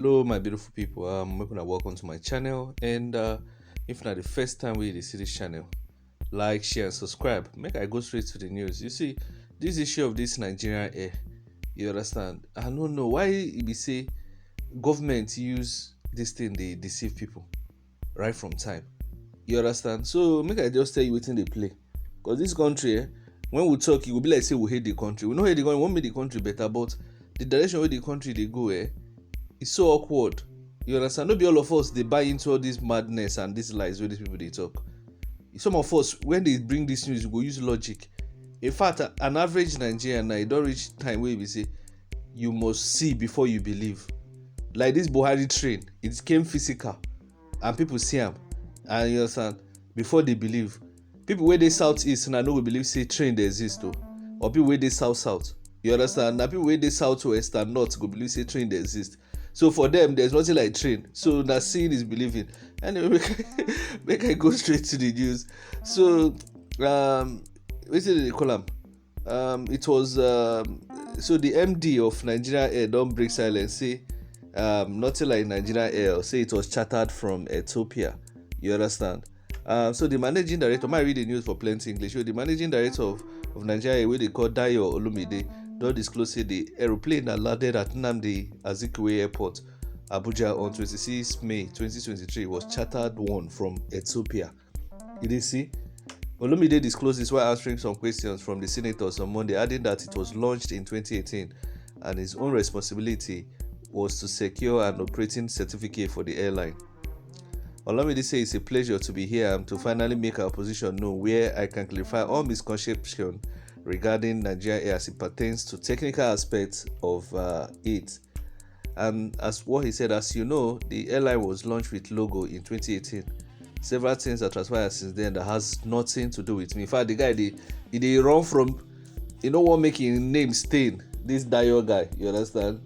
Hello, my beautiful people. Welcome to my channel. And if not the first time we see this channel, like, share, and subscribe. Make I go straight to the news. You see, this issue of this Nigerian air, you understand? I don't know why it be say government use this thing they deceive people right from time. You understand? So make I just tell you waiting they play. Because this country, when we talk, it will be like say we hate the country. We know hate the country, we want make the country better, but the direction where the country they go, it's so awkward. You understand? Not be all of us they buy into all this madness and these lies where these people they talk. Some of us, when they bring this news, we go use logic. In fact, an average Nigerian now, it don't reach time where we say you must see before you believe. Like this Buhari train, it came physical, and people see them, and you understand before they believe. People where they southeast and I know we believe say train they exist though, or people where they south. You understand? Now people where they southwest and north go believe say train they exist. So for them, there's nothing like train. So now seeing is believing. Anyway, make I go straight to the news. So, what did they call them? It was so the MD of Nigeria Air don't break silence. Say, nothing like Nigeria Air. Say it was chartered from Ethiopia. You understand? So the managing director, might read the news for plenty English. So the managing director of Nigeria Air, where they call Dayo Olumide, don't disclose say the aeroplane that landed at Nnamdi Azikiwe Airport, Abuja on 26 May 2023 was chartered one from Ethiopia. You did see? Olumide disclosed this while answering some questions from the senators on Monday, adding that it was launched in 2018 and his own responsibility was to secure an operating certificate for the airline. Olumide says it's a pleasure to be here and to finally make our position known where I can clarify all misconceptions regarding Nigeria Air as it pertains to technical aspects of it. And as what he said, as you know, the airline was launched with logo in 2018. Several things have transpired since then that has nothing to do with me. In fact, the guy they run from, you know what, making name stain. This Dio guy, you understand?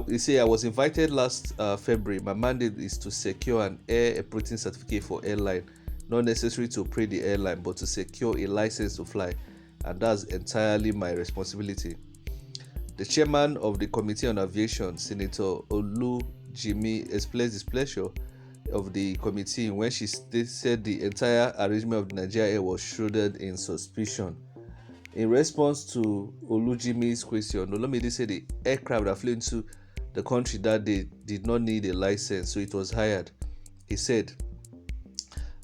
You see, I was invited last February. My mandate is to secure an air operating certificate for airline, not necessary to operate the airline, but to secure a license to fly, and that's entirely my responsibility. The chairman of the Committee on Aviation, Senator Olu Jimmy, expressed displeasure of the committee when she said the entire arrangement of the Nigeria Air was shrouded in suspicion. In response to Olujimi's question, Olumide said the aircraft that flew into the country that day did not need a license, so it was hired. He said,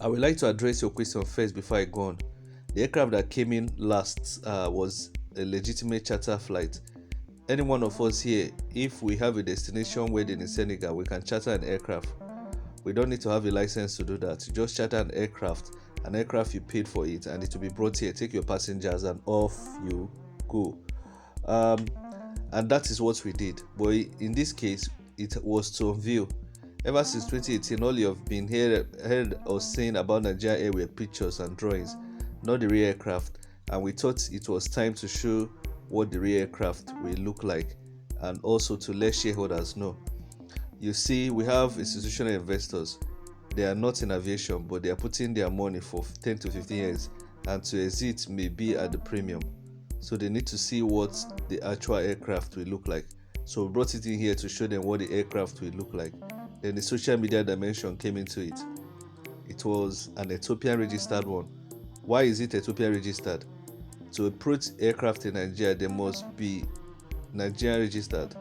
I would like to address your question first before I go on. The aircraft that came in last was a legitimate charter flight. Any one of us here, if we have a destination wedding in Senegal, we can charter an aircraft. We don't need to have a license to do that. You just charter an aircraft you paid for it, and it will be brought here. Take your passengers and off you go. And that is what we did. But in this case, it was to unveil. Ever since 2018, all you have been heard or seen about Nigeria Air were pictures and drawings, not the real aircraft. And we thought it was time to show what the real aircraft will look like, and also to let shareholders know. You see, we have institutional investors. They are not in aviation, but they are putting their money for 10 to 15 years, and to exit may be at the premium. So they need to see what the actual aircraft will look like. So we brought it in here to show them what the aircraft will look like. Then the social media dimension came into it. It was an Ethiopian registered one. Why is it Ethiopian registered? To approach aircraft in Nigeria, they must be Nigerian registered.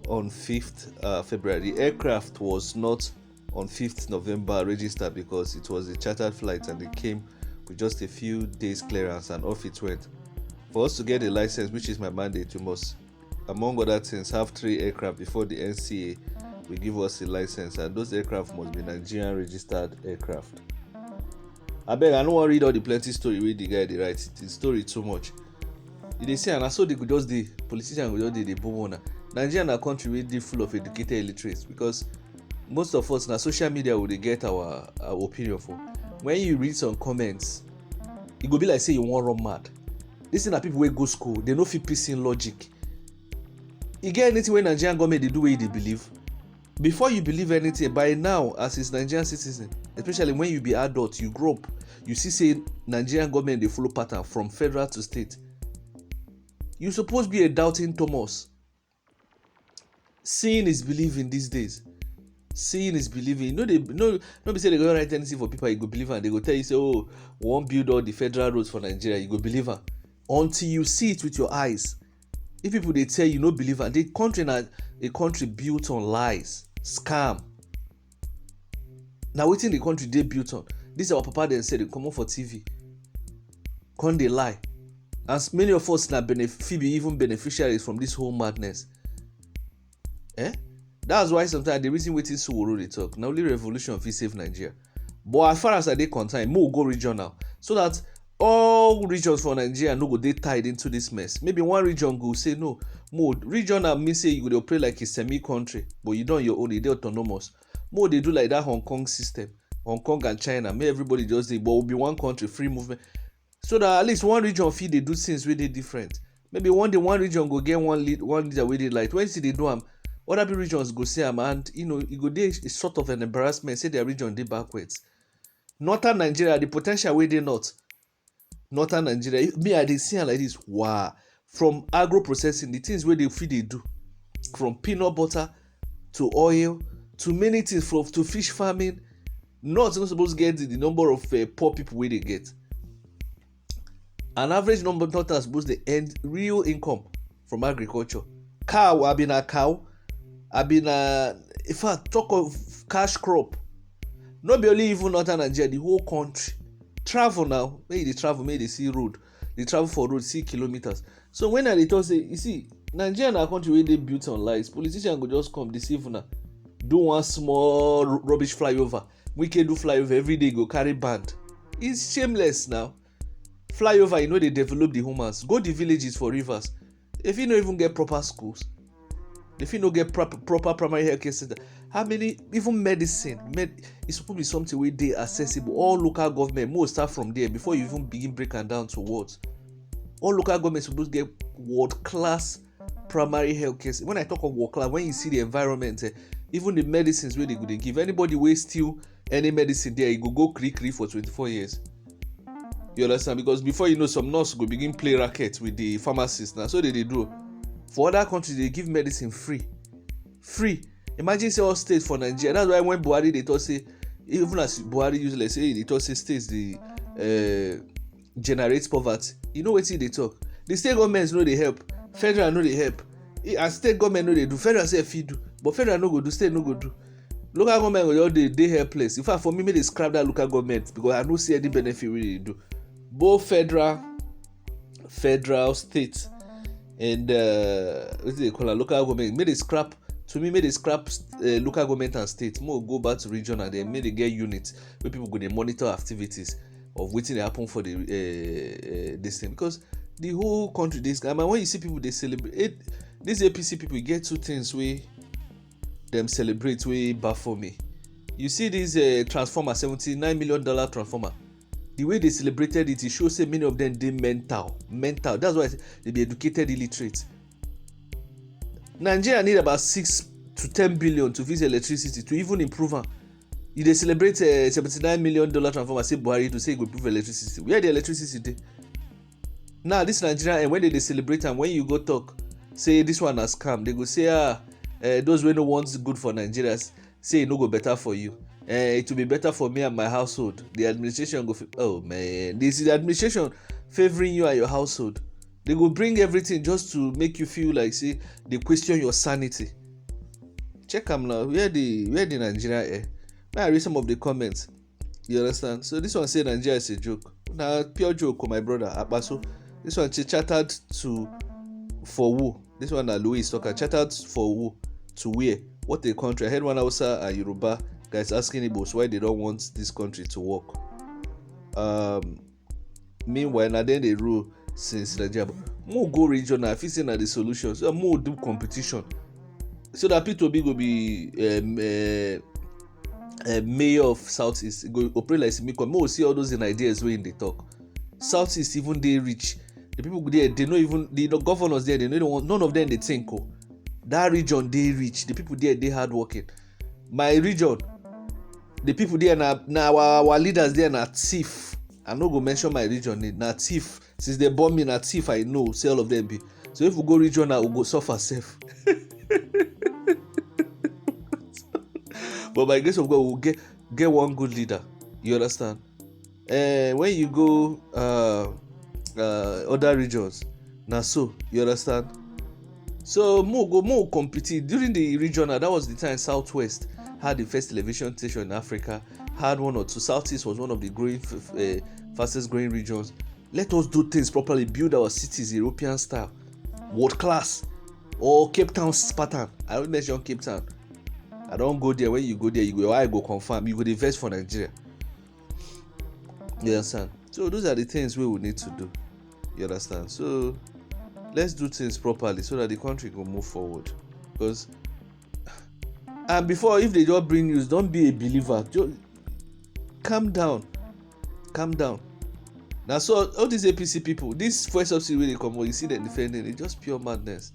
On 5th February, the aircraft was not on 5th November registered because it was a chartered flight and it came with just a few days clearance and off it went. For us to get a license, which is my mandate, we must, among other things, have 3 aircraft before the NCA will give us a license, and those aircraft must be Nigerian registered aircraft. I beg, I don't want to read all the plenty story with the guy they write. The story too much. They say, and I saw they could just the politician could just the boom on. Nigeria na country wey full of educated illiterates, because most of us na social media would get our opinion for. When you read some comments, it go be like say you wan run mad. This thing na people wey go school, they no fit piece in logic. You get anything wey Nigerian government dey do wey they believe? Before you believe anything, by now, as a Nigerian citizen, especially when you be adult, you grow up, you see say Nigerian government dey follow pattern from federal to state. You suppose be a doubting Thomas. Seeing is believing these days. Seeing is believing. No be say they go write anything for people, you go believe, and they go tell you say, oh, we won't build all the federal roads for Nigeria, you go believe am. Until you see it with your eyes. If people they tell you no believe am, the country na a country built on lies, scam. Now wetin the country dey built on? This our papa dem say they come on for TV. Come dey lie. As many of us na be even beneficiaries from this whole madness. That's why sometimes the reason wetin Sowore dey talk, na only revolution fit save Nigeria. But as far as I dey concerned, mo go regional so that all regions for Nigeria no go dey tied into this mess. Maybe one region go say no, mo regional mean say you go dey operate like a semi-country, but you don your own, you dey autonomous. Mo dey do like that Hong Kong system, Hong Kong and China. May everybody just dey, but we be one country, free movement. So that at least one region fit dey do things wey dey different. Maybe one day one region go get one leader wey dey like. When see they do am, other regions go see am, and e go dey a sort of an embarrassment, say their region dey backwards. Northern Nigeria, the potential wey dey northern Nigeria, me I dey see am like this. Wow, from agro processing, the things wey they fit dey do, from peanut butter to oil to many things, to fish farming. Not supposed to get the number of poor people wey they get. An average number not supposed to earn real income from agriculture. Cow, I been a cow. In fact, talk of cash crop. Not be only even northern Nigeria, the whole country. Travel now, maybe they travel, maybe they see road. They travel for road, see kilometers. So when they talk, say, you see, Nigeria na country where they built on lies. Politicians go just come deceive now. Do one small rubbish flyover. We can do flyover every day, go carry band. It's shameless now. Flyover, they develop the humans. Go the villages for rivers. If you don't even get proper schools, if you don't get proper primary health care center, how many, even medicine, it's supposed to be something where they accessible. All local government, most start from there before you even begin breaking down to words. All local government supposed to get world-class primary health care. When I talk of world-class, when you see the environment, even the medicines where they go, they give anybody wey steal any medicine there, you go kri for 24 years. You understand? Because before some nurse go begin play racket with the pharmacist. Now so they do. For other countries, they give medicine free. Imagine say all states for Nigeria. That's why when Buhari they thought say, even as Buhari usually say, they thought say states they generate poverty. You know what they talk? The state governments know they help. Federal know they help. And state government know they do. Federal say if you do, but federal no go do, state no go do. Local government go all they helpless. In fact, for me, they scrap that local government because I don't see any benefit really do. Both federal, state, and what do they call it? Local government. May they scrap local government and state. More go back to region and then may they get units where people go they monitor activities of waiting they happen for the this thing, because the whole country this. I mean, when you see people they celebrate these APC people get two things where them celebrate way baffle me. You see this transformer, $79 million transformer. The way they celebrated it shows say many of them they mental. That's why they be educated illiterate. Nigeria need about 6 to 10 billion to fix electricity to even improve am. If they celebrate $79 million transformer, say Buhari to say it will improve electricity. Where the electricity dey? Now this Nigeria, and when they celebrate and when you go talk, say this one has scam, they go say those wey no want good for Nigerians, say it no go better for you. It will be better for me and my household. The administration go, oh man, this is the administration favoring you and your household. They go bring everything just to make you feel like say they question your sanity. Check them now. Where the Nigeria air? May I read some of the comments? You understand? So this one say Nigeria is a joke. Now pure joke, my brother. Abaso. This one chattered for who? This one Louis talker chattered for who? To where? What a country. I heard one Hausa and Yoruba guys asking Igbos why they don't want this country to work. Meanwhile, now then they rule since Nigeria. More go regional, I feel saying the solution. So more do competition. So that P2B will be mayor of Southeast. Go operate like Simiko. More see all those in ideas when they talk. Southeast even they rich. The people there, they know even the governors there, they know none of them they think. That region they rich. The people there they hardworking. My region, the people there now our leaders there na thief. I'm not gonna mention my region, na thief. Since they born me na thief, I know. Say all of them be. So if we go regional, we go suffer safe. But by the grace of God, we'll get one good leader. You understand? When you go other regions, now so you understand. So more compete during the regional. That was the time Southwest had the first television station in Africa. Had one or two. Southeast was one of the growing fastest growing regions. Let us do things properly. Build our cities European style, world class, or Cape Town pattern. I don't mention Cape Town. I don't go there. When you go there, you go. I go confirm. You go invest for Nigeria. You understand? So those are the things we will need to do. You understand? So let's do things properly so that the country can move forward. Because and before, if they just bring news, don't be a believer. Just calm down. Now, so all these APC people, this first subsidy when they come out, you see them defending, it's just pure madness.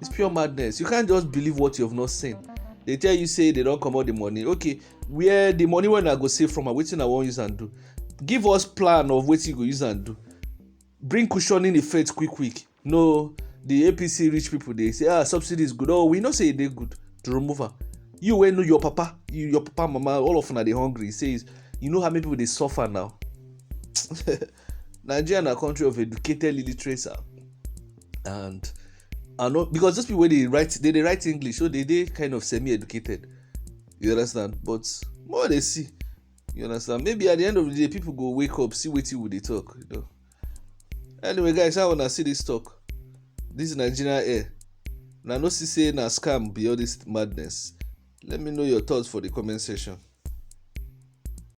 It's pure madness. You can't just believe what you have not seen. They tell you, say they don't come out the money. Okay, where the money when I go save from, waiting I won't use and do. Give us plan of what you go use and do. Bring cushioning effect quick. No, the APC rich people, they say, subsidy is good. Oh, we know say they're good to remove her. You when know your papa, mama, all of them are they hungry. He says, you know how many people they suffer now. Nigeria is a country of educated illiterates, and not because those people they write English, so they kind of semi-educated. You understand? But more they see, you understand? Maybe at the end of the day, people go wake up, see what they talk. You know. Anyway, guys, I wanna see this talk. This is Nigeria air. Now, no see say na scam be all this madness. Let me know your thoughts for the comment section.